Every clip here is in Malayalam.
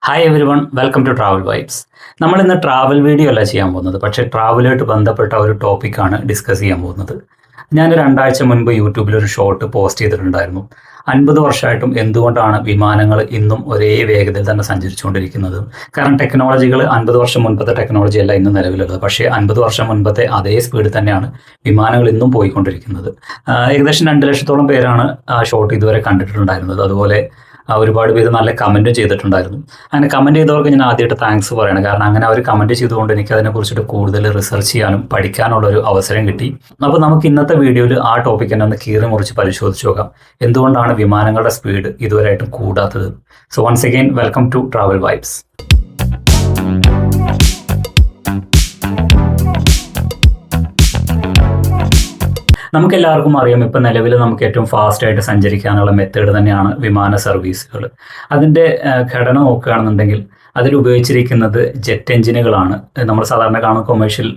Hi everyone, welcome to travel vibes. നമ്മൾ ഇന്ന് ട്രാവൽ വീഡിയോ അല്ല ചെയ്യാൻ പോകുന്നത്, പക്ഷേ ട്രാവലുമായിട്ട് ബന്ധപ്പെട്ട ഒരു ടോപ്പിക്കാണ് ഡിസ്കസ് ചെയ്യാൻ പോകുന്നത്. ഞാൻ 2 ആഴ്ച മുൻപ് യൂട്യൂബിൽ ഒരു ഷോർട്ട് പോസ്റ്റ് ചെയ്തിട്ടുണ്ടായിരുന്നു. 50 വർഷമായിട്ടും എന്തുകൊണ്ടാണ് വിമാനങ്ങൾ ഇന്നും ഒരേ വേഗതയിൽ തന്നെ സഞ്ചരിച്ചുകൊണ്ടിരിക്കുന്നത്. കാരണം ടെക്നോളജികൾ 50 വർഷം മുൻപത്തെ ടെക്നോളജി അല്ല ഇന്ന് നിലവിലുള്ളത്, പക്ഷേ 50 വർഷം മുൻപത്തെ അതേ സ്പീഡിൽ തന്നെയാണ് വിമാനങ്ങൾ ഇന്നും പോയിക്കൊണ്ടിരിക്കുന്നത്. ഏകദേശം 2 ലക്ഷത്തോളം പേരാണ് ആ ഷോർട്ട് ഇതുവരെ കണ്ടിട്ടുണ്ടായിരുന്നത്. അതുപോലെ ഒരുപാട് പേര് നല്ല കമൻറ്റും ചെയ്തിട്ടുണ്ടായിരുന്നു. അങ്ങനെ കമൻറ്റ് ചെയ്തവർക്ക് ഞാൻ ആദ്യമായിട്ട് താങ്ക്സ് പറയണം. കാരണം അങ്ങനെ അവർ കമൻറ്റ് ചെയ്തുകൊണ്ട് എനിക്ക് അതിനെക്കുറിച്ചിട്ട് കൂടുതൽ റിസർച്ച് ചെയ്യാനും പഠിക്കാനുള്ളൊരു അവസരം കിട്ടി. അപ്പോൾ നമുക്ക് ഇന്നത്തെ വീഡിയോയിൽ ആ ടോപ്പിക് തന്നെ ഒന്ന് കീറി മുറിച്ച് പരിശോധിച്ച് നോക്കാം, എന്തുകൊണ്ടാണ് വിമാനങ്ങളുടെ സ്പീഡ് ഇതുവരെയായിട്ടും കൂടാത്തത്. So once again welcome to travel vibes. നമുക്കെല്ലാവർക്കും അറിയാം, ഇപ്പം നിലവിൽ നമുക്ക് ഏറ്റവും ഫാസ്റ്റായിട്ട് സഞ്ചരിക്കാനുള്ള മെത്തേഡ് തന്നെയാണ് വിമാന സർവീസുകൾ. അതിൻ്റെ ഘടന നോക്കുകയാണെന്നുണ്ടെങ്കിൽ അതിൽ ഉപയോഗിച്ചിരിക്കുന്നത് ജെറ്റ് എഞ്ചിനുകളാണ്. നമ്മൾ സാധാരണ കാണുന്ന കൊമേഴ്ഷ്യൽ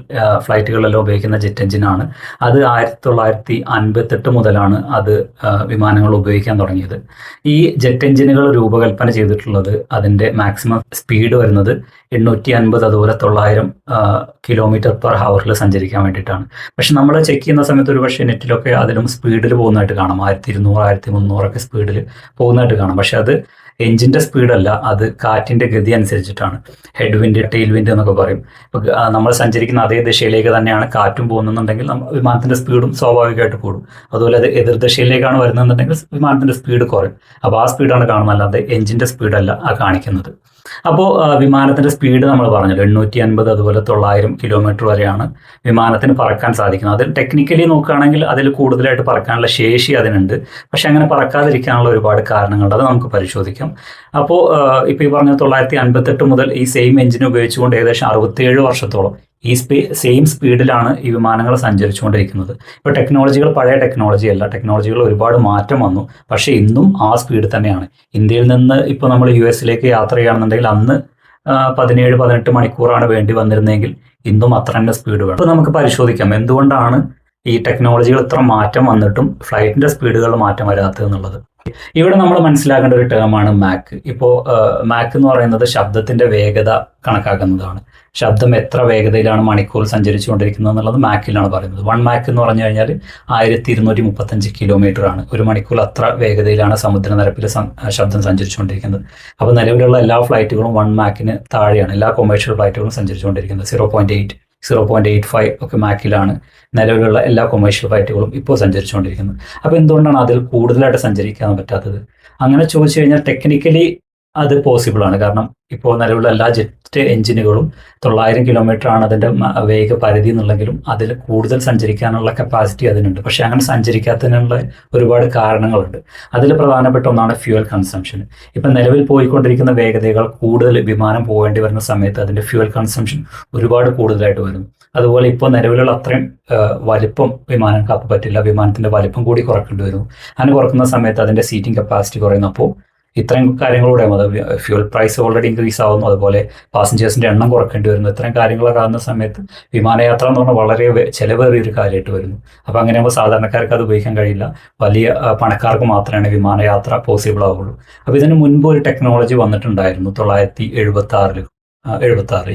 ഫ്ലൈറ്റുകളിലെല്ലാം ഉപയോഗിക്കുന്ന ജെറ്റ് എഞ്ചിനാണ്. അത് 1958 മുതലാണ് അത് വിമാനങ്ങൾ ഉപയോഗിക്കാൻ തുടങ്ങിയത്. ഈ ജെറ്റ് എഞ്ചിനുകൾ രൂപകൽപ്പന ചെയ്തിട്ടുള്ളത് അതിൻ്റെ മാക്സിമം സ്പീഡ് വരുന്നത് 850 അതുപോലെ 900 km/h സഞ്ചരിക്കാൻ വേണ്ടിയിട്ടാണ്. പക്ഷെ നമ്മൾ ചെക്ക് ചെയ്യുന്ന സമയത്ത് ഒരു പക്ഷേ നെറ്റിലൊക്കെ അതിലും സ്പീഡിൽ പോകുന്നതായിട്ട് കാണാം. 1200 1300 സ്പീഡിൽ പോകുന്നതായിട്ട് കാണാം. പക്ഷെ അത് എഞ്ചിൻ്റെ സ്പീഡല്ല, അത് കാറ്റിൻ്റെ ഗതി അനുസരിച്ചിട്ടാണ്. ഹെഡ് വിൻഡ്, ടെയിൽ വിൻഡ് എന്നൊക്കെ പറയും. ഇപ്പോൾ നമ്മൾ സഞ്ചരിക്കുന്ന അതേ ദിശയിലേക്ക് തന്നെയാണ് കാറ്റും പോകുന്നുണ്ടെങ്കിൽ വിമാനത്തിൻ്റെ സ്പീഡും സ്വാഭാവികമായിട്ട് കൂടും. അതുപോലെ അത് എതിർദിശയിലേക്കാണ് വരുന്നതെന്നുണ്ടെങ്കിൽ വിമാനത്തിൻ്റെ സ്പീഡ് കുറയും. അപ്പോൾ ആ സ്പീഡാണ് കാണുന്നത്, അല്ലാതെ എഞ്ചിൻ്റെ സ്പീഡല്ല ആ കാണിക്കുന്നത്. അപ്പോൾ വിമാനത്തിൻ്റെ സ്പീഡ് നമ്മൾ പറഞ്ഞല്ലോ 850 അതുപോലെ 900 km വരെയാണ് വിമാനത്തിന് പറക്കാൻ സാധിക്കുന്നത്. അതിൽ ടെക്നിക്കലി നോക്കുകയാണെങ്കിൽ അതിൽ കൂടുതലായിട്ട് പറക്കാനുള്ള ശേഷി അതിനുണ്ട്. പക്ഷെ അങ്ങനെ പറക്കാതിരിക്കാനുള്ള ഒരുപാട് കാരണങ്ങളുണ്ട്, അത് നമുക്ക് പരിശോധിക്കാം. അപ്പോൾ ഇപ്പോൾ ഈ പറഞ്ഞ 1958 മുതൽ ഈ സെയിം എഞ്ചിൻ ഉപയോഗിച്ചുകൊണ്ട് ഏകദേശം 67 വർഷത്തോളം ഈ സെയിം സ്പീഡിലാണ് ഈ വിമാനങ്ങൾ സഞ്ചരിച്ചുകൊണ്ടിരിക്കുന്നത്. ഇപ്പോൾ ടെക്നോളജികൾ പഴയ ടെക്നോളജി അല്ല, ടെക്നോളജികൾ ഒരുപാട് മാറ്റം വന്നു. പക്ഷേ ഇന്നും ആ സ്പീഡ് തന്നെയാണ്. ഇന്ത്യയിൽ നിന്ന് ഇപ്പോൾ നമ്മൾ US യാത്ര ചെയ്യുകയാണെന്നുണ്ടെങ്കിൽ അന്ന് 17-18 മണിക്കൂറാണ് വേണ്ടി വന്നിരുന്നെങ്കിൽ ഇന്നും അത്ര തന്നെ സ്പീഡ് വേണം. അപ്പോൾ നമുക്ക് പരിശോധിക്കാം എന്തുകൊണ്ടാണ് ഈ ടെക്നോളജികൾ ഇത്ര മാറ്റം വന്നിട്ടും ഫ്ലൈറ്റിൻ്റെ സ്പീഡുകൾ മാറ്റം വരാത്തത് എന്നുള്ളത്. ഇവിടെ നമ്മൾ മനസ്സിലാക്കേണ്ട ഒരു ടേമാണ് മാക്ക്. ഇപ്പോൾ മാക്ക് എന്ന് പറയുന്നത് ശബ്ദത്തിൻ്റെ വേഗത കണക്കാക്കുന്നതാണ്. ശബ്ദം എത്ര വേഗതയിലാണ് മണിക്കൂർ സഞ്ചരിച്ചുകൊണ്ടിരിക്കുന്നത് എന്നുള്ളത് മാക്കിലാണ് പറയുന്നത്. 1 മാക്ക് എന്ന് പറഞ്ഞു കഴിഞ്ഞാൽ 1235 km ആണ്. ഒരു മണിക്കൂർ അത്ര വേഗതയിലാണ് സമുദ്രനിരപ്പിൽ ശബ്ദം സഞ്ചരിച്ചുകൊണ്ടിരിക്കുന്നത്. അപ്പോൾ നിലവിലുള്ള എല്ലാ ഫ്ലൈറ്റുകളും 1 മാക്കിന് താഴെയാണ് എല്ലാ കൊമേഴ്ഷ്യൽ ഫ്ലൈറ്റുകളും സഞ്ചരിച്ചുകൊണ്ടിരിക്കുന്നത്. 0.8 0.85 ഒക്കെ മാക്കിലാണ് നിലവിലുള്ള എല്ലാ കൊമേഴ്ഷ്യൽ ഫ്ലൈറ്റുകളും ഇപ്പോൾ സഞ്ചരിച്ചുകൊണ്ടിരിക്കുന്നത്. അപ്പോൾ എന്തുകൊണ്ടാണ് അതിൽ കൂടുതലായിട്ട് സഞ്ചരിക്കാൻ പറ്റാത്തത്? അങ്ങനെ ചോദിച്ചു കഴിഞ്ഞാൽ ടെക്നിക്കലി അത് പോസിബിളാണ്. കാരണം ഇപ്പോൾ നിലവിലുള്ള എല്ലാ ജെറ്റ് എഞ്ചിനുകളും 900 km ആണ് അതിൻ്റെ വേഗ പരിധി എന്നുള്ളെങ്കിലും അതിൽ കൂടുതൽ സഞ്ചരിക്കാനുള്ള കപ്പാസിറ്റി അതിനുണ്ട്. പക്ഷേ അങ്ങനെ സഞ്ചരിക്കാത്തതിനുള്ള ഒരുപാട് കാരണങ്ങളുണ്ട്. അതിൽ പ്രധാനപ്പെട്ട ഒന്നാണ് ഫ്യൂവൽ കൺസംഷൻ. ഇപ്പം നിലവിൽ പോയിക്കൊണ്ടിരിക്കുന്ന വേഗതകൾ കൂടുതൽ വിമാനം പോകേണ്ടി വരുന്ന സമയത്ത് അതിൻ്റെ ഫ്യൂവൽ കൺസംഷൻ ഒരുപാട് കൂടുതലായിട്ട് വരുന്നു. അതുപോലെ ഇപ്പോൾ നിലവിലുള്ള അത്രയും വലിപ്പം വിമാനം കാപ്പ് പറ്റില്ല, വിമാനത്തിൻ്റെ വലിപ്പം കൂടി കുറക്കേണ്ടി വരുന്നു. അങ്ങനെ കുറക്കുന്ന സമയത്ത് അതിൻ്റെ സീറ്റിംഗ് കപ്പാസിറ്റി കുറയുന്നു. അപ്പോൾ ഇത്രയും കാര്യങ്ങളൂടെ അത് ഫ്യൂൽ പ്രൈസ് ഓൾറെഡി ഇൻക്രീസ് ആവുന്നു, അതുപോലെ പാസഞ്ചേഴ്സിൻ്റെ എണ്ണം കുറക്കേണ്ടി വരുന്നു. ഇത്രയും കാര്യങ്ങളൊക്കെ ആകുന്ന സമയത്ത് വിമാനയാത്ര എന്ന് പറഞ്ഞാൽ വളരെ ചിലവേറിയൊരു കാര്യമായിട്ട് വരുന്നു. അപ്പോൾ അങ്ങനെയാകുമ്പോൾ സാധാരണക്കാർക്ക് അത് ഉപയോഗിക്കാൻ കഴിയില്ല, വലിയ പണക്കാർക്ക് മാത്രമേ വിമാനയാത്ര പോസിബിൾ ആവുള്ളൂ. അപ്പോൾ ഇതിന് മുൻപ് ഒരു ടെക്നോളജി വന്നിട്ടുണ്ടായിരുന്നു 1976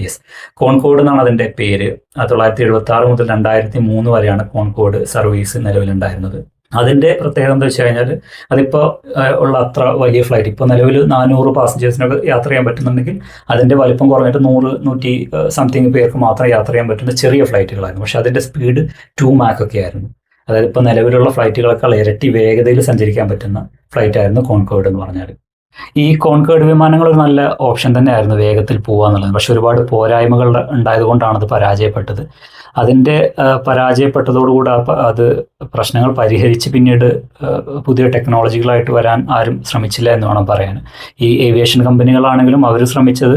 യെസ്, കോൺകോഡ് എന്നാണ് അതിൻ്റെ പേര്. 1976 മുതൽ 2003 വരെയാണ് കോൺകോഡ് സർവീസ് നിലവിലുണ്ടായിരുന്നത്. അതിൻ്റെ പ്രത്യേകത എന്താ വെച്ച് കഴിഞ്ഞാൽ അതിപ്പോൾ ഉള്ള അത്ര വലിയ ഫ്ലൈറ്റ്, ഇപ്പോൾ നിലവിൽ 400 പാസഞ്ചേഴ്സിനൊക്കെ യാത്ര ചെയ്യാൻ പറ്റുന്നുണ്ടെങ്കിൽ അതിൻ്റെ വലിപ്പം കുറഞ്ഞിട്ട് 100-100 സംതിങ് പേർക്ക് മാത്രം യാത്ര ചെയ്യാൻ പറ്റുന്ന ചെറിയ ഫ്ലൈറ്റുകളായിരുന്നു. പക്ഷേ അതിൻ്റെ സ്പീഡ് 2 മാക്കൊക്കെ ആയിരുന്നു. അതായത് ഇപ്പോൾ നിലവിലുള്ള ഫ്ലൈറ്റുകളെക്കാൾ ഇരട്ടി വേഗതയിൽ സഞ്ചരിക്കാൻ പറ്റുന്ന ഫ്ലൈറ്റ് ആയിരുന്നു കോൺകോഡ് എന്ന് പറഞ്ഞാൽ. ഈ കോൺകോഡ് വിമാനങ്ങൾ ഒരു നല്ല ഓപ്ഷൻ തന്നെയായിരുന്നു വേഗത്തിൽ പോകുക എന്നുള്ളത്. പക്ഷെ ഒരുപാട് പോരായ്മകൾ ഉണ്ടായതുകൊണ്ടാണ് അത് പരാജയപ്പെട്ടത്. അതിൻ്റെ പരാജയപ്പെട്ടതോടുകൂടി അത് പ്രശ്നങ്ങൾ പരിഹരിച്ച് പിന്നീട് പുതിയ ടെക്നോളജികളായിട്ട് വരാൻ ആരും ശ്രമിച്ചില്ല എന്ന് വേണം പറയാൻ. ഈ ഏവിയേഷൻ കമ്പനികളാണെങ്കിലും അവർ ശ്രമിച്ചത്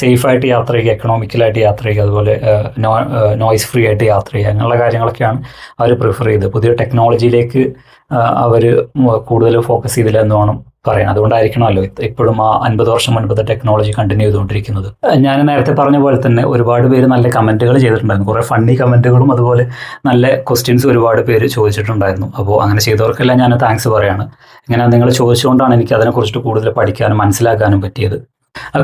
സേഫായിട്ട് യാത്ര ചെയ്യുക, എക്കണോമിക്കലായിട്ട് യാത്ര ചെയ്യുക, അതുപോലെ നോയ്സ് ഫ്രീ ആയിട്ട് യാത്ര ചെയ്യുക, അങ്ങനെയുള്ള കാര്യങ്ങളൊക്കെയാണ് അവർ പ്രിഫർ ചെയ്തത്. പുതിയ ടെക്നോളജിയിലേക്ക് അവർ കൂടുതൽ ഫോക്കസ് ചെയ്തില്ല എന്ന് വേണം പറയാൻ. അതുകൊണ്ടായിരിക്കണമല്ലോ ഇപ്പോഴും ആ 50 വർഷം മുൻപത്തെ ടെക്നോളജി കണ്ടിന്യൂ ചെയ്തുകൊണ്ടിരിക്കുന്നത്. ഞാൻ നേരത്തെ പറഞ്ഞ പോലെ തന്നെ ഒരുപാട് പേര് നല്ല കമൻറ്റുകൾ ചെയ്തിട്ടുണ്ടായിരുന്നു. കുറേ ഫണ്ണി കമൻറ്റുകളും അതുപോലെ നല്ല ക്വസ്റ്റ്യൻസ് ഒരുപാട് പേര് ചോദിച്ചിട്ടുണ്ടായിരുന്നു. അപ്പോൾ അങ്ങനെ ചെയ്തവർക്കെല്ലാം ഞാൻ താങ്ക്സ് പറയാണ്. ഇങ്ങനെ നിങ്ങൾ ചോദിച്ചുകൊണ്ടാണ് എനിക്ക് അതിനെക്കുറിച്ചിട്ട് കൂടുതൽ പഠിക്കാനും മനസ്സിലാക്കാനും പറ്റിയത്.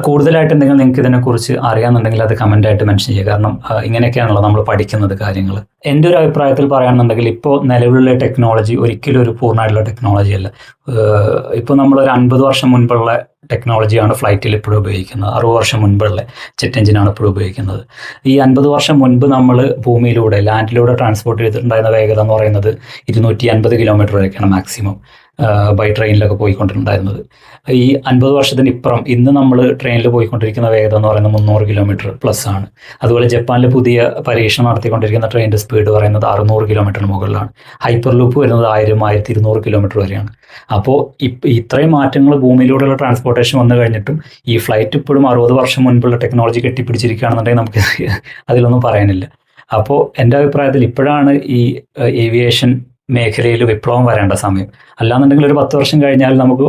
കൂടുതലായിട്ട് എന്തെങ്കിലും നിങ്ങൾക്ക് ഇതിനെക്കുറിച്ച് അറിയാമെന്നുണ്ടെങ്കിൽ അത് കമൻ്റായിട്ട് മെൻഷൻ ചെയ്യുക. കാരണം ഇങ്ങനെയൊക്കെയാണല്ലോ നമ്മൾ പഠിക്കുന്നത് കാര്യങ്ങൾ. എൻ്റെ ഒരു അഭിപ്രായത്തിൽ പറയുകയാണെന്നുണ്ടെങ്കിൽ ഇപ്പോൾ നിലവിലുള്ള ടെക്നോളജി ഒരിക്കലും ഒരു പൂർണ്ണമായിട്ടുള്ള ടെക്നോളജി അല്ല. ഇപ്പോൾ നമ്മളൊരു 50 വർഷം മുൻപുള്ള ടെക്നോളജിയാണ് ഫ്ലൈറ്റിൽ ഇപ്പോഴും ഉപയോഗിക്കുന്നത്. 60 വർഷം മുൻപുള്ള ജെറ്റ് എഞ്ചിനാണ് ഇപ്പോഴും ഉപയോഗിക്കുന്നത്. ഈ 50 വർഷം മുൻപ് നമ്മൾ ഭൂമിയിലൂടെ ലാൻഡിലൂടെ ട്രാൻസ്പോർട്ട് ചെയ്തിട്ടുണ്ടായിരുന്ന വേഗത എന്ന് പറയുന്നത് 250 കിലോമീറ്റർ വരെയൊക്കെയാണ് മാക്സിമം ബൈ ട്രെയിനിലൊക്കെ പോയിക്കൊണ്ടിരുന്നുണ്ടായിരുന്നത്. ഈ 50 വർഷത്തിന് ഇപ്പുറം ഇന്ന് നമ്മൾ ട്രെയിനിൽ പോയിക്കൊണ്ടിരിക്കുന്ന വേഗത എന്ന് പറയുന്നത് 300 കിലോമീറ്റർ പ്ലസ് ആണ്. അതുപോലെ ജപ്പാനിൽ പുതിയ പരീക്ഷണം നടത്തിക്കൊണ്ടിരിക്കുന്ന ട്രെയിനിൻ്റെ സ്പീഡ് പറയുന്നത് 600 കിലോമീറ്ററിന് മുകളിലാണ്. ഹൈപ്പർ ലൂപ്പ് വരുന്നത് 1000-1200 കിലോമീറ്റർ വരെയാണ്. അപ്പോൾ ഇത്രയും മാറ്റങ്ങൾ ഭൂമിയിലൂടെയുള്ള ട്രാൻസ്പോർട്ടേഷൻ വന്നു കഴിഞ്ഞിട്ടും ഈ ഫ്ലൈറ്റ് ഇപ്പോഴും 60 വർഷം മുൻപുള്ള ടെക്നോളജി കെട്ടിപ്പിടിച്ചിരിക്കുകയാണെന്നുണ്ടെങ്കിൽ നമുക്ക് അതിലൊന്നും പറയാനില്ല. അപ്പോൾ എൻ്റെ അഭിപ്രായത്തിൽ ഇപ്പോഴാണ് ഈ ഏവിയേഷൻ മേഖലയിൽ വിപ്ലവം വരേണ്ട സമയം. അല്ലാന്നുണ്ടെങ്കിൽ ഒരു 10 വർഷം കഴിഞ്ഞാൽ നമുക്ക്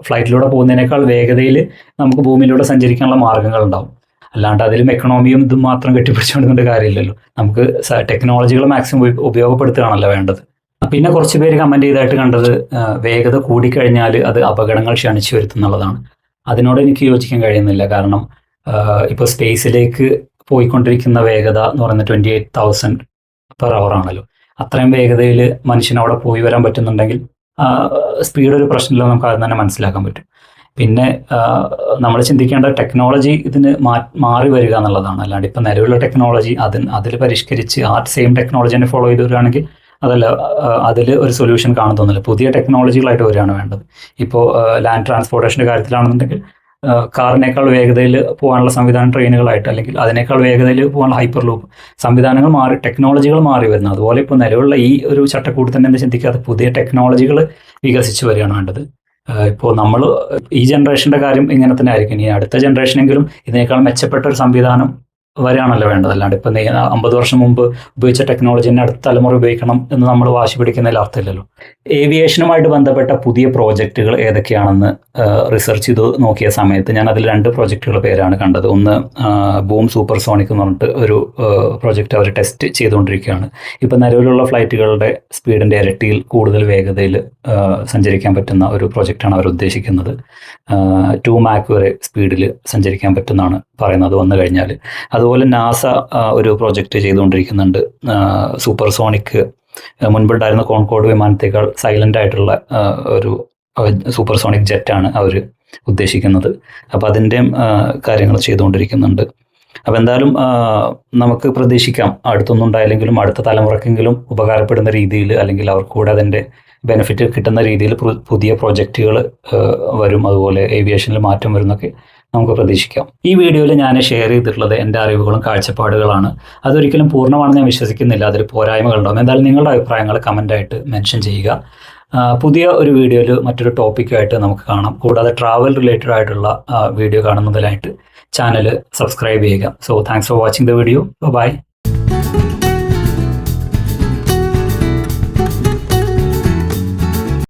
ഫ്ലൈറ്റിലൂടെ പോകുന്നതിനേക്കാൾ വേഗതയിൽ നമുക്ക് ഭൂമിയിലൂടെ സഞ്ചരിക്കാനുള്ള മാർഗ്ഗങ്ങൾ ഉണ്ടാവും. അല്ലാണ്ട് അതിലും എക്കണോമിയും ഇതും മാത്രം കെട്ടിപ്പിടിച്ചുകൊണ്ടിരുന്ന കാര്യമില്ലല്ലോ. നമുക്ക് ടെക്നോളജികൾ മാക്സിമം ഉപയോഗപ്പെടുത്തുകയാണല്ലോ വേണ്ടത്. പിന്നെ കുറച്ച് പേര് കമൻറ്റ് ചെയ്തായിട്ട് കണ്ടത് വേഗത കൂടിക്കഴിഞ്ഞാൽ അത് അപകടങ്ങൾ ക്ഷണിച്ചു വരുത്തുന്നുള്ളതാണ്. അതിനോട് എനിക്ക് യോജിക്കാൻ കഴിയുന്നില്ല. കാരണം ഇപ്പോൾ സ്പേസിലേക്ക് പോയിക്കൊണ്ടിരിക്കുന്ന വേഗത എന്ന് പറയുന്നത് 28,000 per hour ആണല്ലോ. അത്രയും വേഗതയിൽ മനുഷ്യന് അവിടെ പോയി വരാൻ പറ്റുന്നുണ്ടെങ്കിൽ സ്പീഡ് ഒരു പ്രശ്നമില്ല, നമുക്ക് അത് തന്നെ മനസ്സിലാക്കാൻ പറ്റും. പിന്നെ നമ്മൾ ചിന്തിക്കേണ്ട ടെക്നോളജി ഇതിന് മാറി വരിക എന്നുള്ളതാണ്. അല്ലാണ്ട് ഇപ്പം നിലവിലുള്ള ടെക്നോളജി അതിൽ പരിഷ്കരിച്ച് ആ സെയിം ടെക്നോളജി തന്നെ ഫോളോ ചെയ്ത് വരികയാണെങ്കിൽ അതല്ല, അതിൽ ഒരു സൊല്യൂഷൻ കാണുന്നില്ല. പുതിയ ടെക്നോളജികളായിട്ട് വരികയാണ് വേണ്ടത്. ഇപ്പോൾ ലാൻഡ് ട്രാൻസ്പോർട്ടേഷൻ്റെ കാര്യത്തിലാണെന്നുണ്ടെങ്കിൽ കാറിനേക്കാൾ വേഗതയിൽ പോകാനുള്ള സംവിധാനം ട്രെയിനുകളായിട്ട്, അല്ലെങ്കിൽ അതിനേക്കാൾ വേഗതയിൽ പോകാനുള്ള ഹൈപ്പർ ലൂപ്പ് സംവിധാനങ്ങൾ മാറി, ടെക്നോളജികൾ മാറി വരുന്നത്. അതുപോലെ ഇപ്പോൾ നിലവിലുള്ള ഈ ഒരു ചട്ടക്കൂട് തന്നെ എന്താ ചിന്തിക്കാതെ പുതിയ ടെക്നോളജികൾ വികസിച്ച് വരികയാണ് വേണ്ടത്. ഇപ്പോൾ നമ്മൾ ഈ ജനറേഷൻ്റെ കാര്യം ഇങ്ങനെ തന്നെ ആയിരിക്കും. ഇനി അടുത്ത ജനറേഷനെങ്കിലും ഇതിനേക്കാൾ മെച്ചപ്പെട്ട ഒരു സംവിധാനം വരെയാണല്ലോ വേണ്ടത്. അല്ലാണ്ട് ഇപ്പം 50 വർഷം മുമ്പ് ഉപയോഗിച്ച ടെക്നോളജി തന്നെ അടുത്ത തലമുറ ഉപയോഗിക്കണം എന്ന് നമ്മൾ വാശി പിടിക്കുന്നതിൽ അർത്ഥമില്ലല്ലോ. ഏവിയേഷനുമായിട്ട് ബന്ധപ്പെട്ട പുതിയ പ്രോജക്റ്റുകൾ ഏതൊക്കെയാണെന്ന് റിസർച്ച് ചെയ്ത് നോക്കിയ സമയത്ത് ഞാൻ അതിൽ 2 പ്രോജക്റ്റുകളുടെ പേരാണ് കണ്ടത്. ഒന്ന് ബൂം സൂപ്പർസോണിക് എന്ന് പറഞ്ഞിട്ട് ഒരു പ്രോജക്റ്റ് അവർ ടെസ്റ്റ് ചെയ്തുകൊണ്ടിരിക്കുകയാണ്. ഇപ്പം നിലവിലുള്ള ഫ്ലൈറ്റുകളുടെ സ്പീഡിൻ്റെ ഇരട്ടിയിൽ കൂടുതൽ വേഗതയിൽ സഞ്ചരിക്കാൻ പറ്റുന്ന ഒരു പ്രോജക്റ്റാണ് അവർ ഉദ്ദേശിക്കുന്നത്. 2 Mach വരെ സ്പീഡിൽ സഞ്ചരിക്കാൻ പറ്റുന്നതാണ് പറയുന്നത് വന്നു കഴിഞ്ഞാൽ. അതുപോലെ നാസ ഒരു പ്രോജക്റ്റ് ചെയ്തുകൊണ്ടിരിക്കുന്നുണ്ട്. സൂപ്പർസോണിക് മുൻപുണ്ടായിരുന്ന കോൺകോർഡ് വിമാനത്തേക്കാൾ സൈലൻ്റ് ആയിട്ടുള്ള ഒരു സൂപ്പർസോണിക് ജെറ്റാണ് അവർ ഉദ്ദേശിക്കുന്നത്. അപ്പോൾ അതിൻ്റെയും കാര്യങ്ങൾ ചെയ്തുകൊണ്ടിരിക്കുന്നുണ്ട്. അപ്പോൾ എന്തായാലും നമുക്ക് പ്രതീക്ഷിക്കാം അടുത്തൊന്നും ഉണ്ടായില്ലെങ്കിലും അടുത്ത തലമുറക്കെങ്കിലും ഉപകാരപ്പെടുന്ന രീതിയിൽ, അല്ലെങ്കിൽ അവർക്ക് കൂടെ അതിൻ്റെ ബെനിഫിറ്റ് കിട്ടുന്ന രീതിയിൽ പുതിയ പ്രോജക്റ്റുകൾ വരും. അതുപോലെ ഏവിയേഷനിൽ മാറ്റം വരുന്നൊക്കെ നമുക്ക് പ്രതീക്ഷിക്കാം. ഈ വീഡിയോയിൽ ഞാൻ ഷെയർ ചെയ്തിട്ടുള്ളത് എൻ്റെ അറിവുകളും കാഴ്ചപ്പാടുകളാണ്. അതൊരിക്കലും പൂർണ്ണമാണെന്ന് ഞാൻ വിശ്വസിക്കുന്നില്ല. അതിൽ പോരായ്മകളുണ്ടാകും. എന്തായാലും നിങ്ങളുടെ അഭിപ്രായങ്ങൾ കമൻ്റായിട്ട് മെൻഷൻ ചെയ്യുക. പുതിയ ഒരു വീഡിയോയിൽ മറ്റൊരു ടോപ്പിക്കായിട്ട് നമുക്ക് കാണാം. കൂടാതെ ട്രാവൽ റിലേറ്റഡ് ആയിട്ടുള്ള വീഡിയോ കാണുന്നതിനായിട്ട് ചാനൽ സബ്സ്ക്രൈബ് ചെയ്യുക. So thanks for watching the video. By.